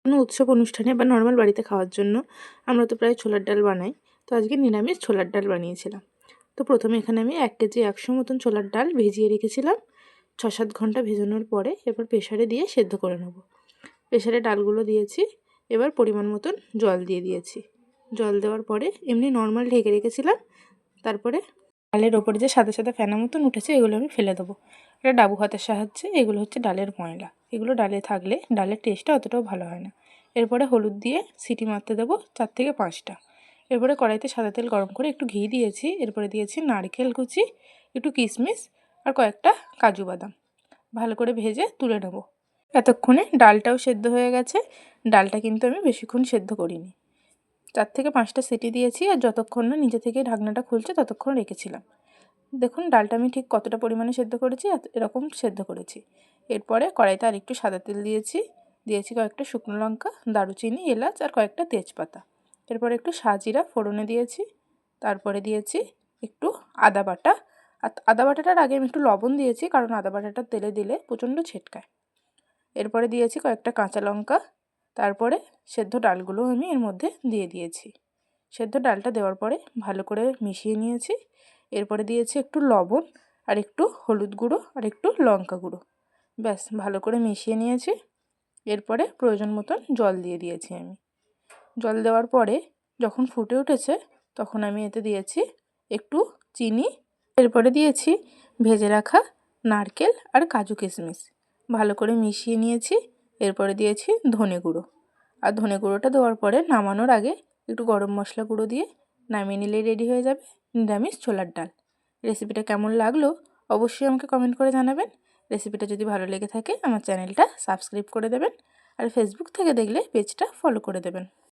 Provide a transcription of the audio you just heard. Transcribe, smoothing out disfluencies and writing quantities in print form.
কোনো উৎসব অনুষ্ঠানে বা নর্মাল বাড়িতে খাওয়ার জন্য আমরা তো প্রায় ছোলার ডাল বানাই। তো আজকে নিরামিষ ছোলার ডাল বানিয়েছিলাম। তো প্রথমে এখানে আমি 1 কেজি 100 মতন ছোলার ডাল ভিজিয়ে রেখেছিলাম। 6-7 ঘন্টা ভেজানোর পরে এবার প্রেসারে দিয়ে সেদ্ধ করে নেব। প্রেসারে ডালগুলো দিয়েছি। এবার পরিমাণ মতন জল দিয়ে দিয়েছি। জল দেওয়ার পরে এমনি নর্মাল ঢেকে রেখেছিলাম। তারপরে ডালের ওপরে যে সাদা সাদা ফেনা মতন উঠেছে এগুলো আমি ফেলে দেবো। এটা ডাবু হাতের সাহায্যে। এগুলো হচ্ছে ডালের ময়লা। এগুলো ডালে থাকলে ডালের টেস্টটা অতটাও ভালো হয় না। এরপরে হলুদ দিয়ে সিটি মারতে দেবো 4 থেকে 5টা। এরপরে কড়াইতে সাদা তেল গরম করে একটু ঘি দিয়েছি। এরপরে দিয়েছি নারকেল কুচি, একটু কিশমিশ আর কয়েকটা কাজু বাদাম। ভালো করে ভেজে তুলে নেব। এতক্ষণে ডালটাও সেদ্ধ হয়ে গেছে। ডালটা কিন্তু আমি বেশিক্ষণ সেদ্ধ করিনি। 4 থেকে 5টা সিটি দিয়েছি আর যতক্ষণ না নিজে থেকে ঢাকনাটা খুলছে ততক্ষণ রেখেছিলাম। দেখুন ডালটা আমি ঠিক কতটা পরিমাণে সেদ্ধ করেছি, এরকম সেদ্ধ করেছি। এরপরে কড়াইতে আর একটু সাদা তেল দিয়েছি কয়েকটা শুকনো লঙ্কা, দারুচিনি, এলাচ আর কয়েকটা তেজপাতা। এরপরে একটু সাজিরা ফোড়নে দিয়েছি। তারপরে দিয়েছি একটু আদা বাটা। আর আদা বাটাটার আগে আমি একটু লবণ দিয়েছি, কারণ আদা বাটাটা তেলে দিলে প্রচণ্ড ছেটকায়। এরপরে দিয়েছি কয়েকটা কাঁচা লঙ্কা। তারপরে সেদ্ধ ডালগুলো আমি এর মধ্যে দিয়ে দিয়েছি। সেদ্ধ ডালটা দেওয়ার পরে ভালো করে মিশিয়ে নিয়েছি। এরপরে দিয়েছি একটু লবণ আর একটু হলুদ গুঁড়ো আর একটু লঙ্কা গুঁড়ো। ব্যাস ভালো করে মিশিয়ে নিয়েছি। এরপরে প্রয়োজন মতন জল দিয়ে দিয়েছি আমি। জল দেওয়ার পরে যখন ফুটে উঠেছে তখন আমি এতে দিয়েছি একটু চিনি। এরপরে দিয়েছি ভেজে রাখা নারকেল আর কাজু কিশমিশ। ভালো করে মিশিয়ে নিয়েছি। এরপরে দিয়েছি ধনে গুঁড়ো। আর ধনে গুঁড়োটা দেওয়ার পরে নামানোর আগে একটু গরম মশলা গুঁড়ো দিয়ে নামিয়ে নিলেই রেডি হয়ে যাবে নিরামিষ ছোলার ডাল। রেসিপিটা কেমন লাগলো অবশ্যই আমাকে কমেন্ট করে জানাবেন। রেসিপিটা যদি ভালো লেগে থাকে আমার চ্যানেলটা সাবস্ক্রাইব করে দেবেন। আর ফেসবুক থেকে দেখলে পেজটা ফলো করে দেবেন।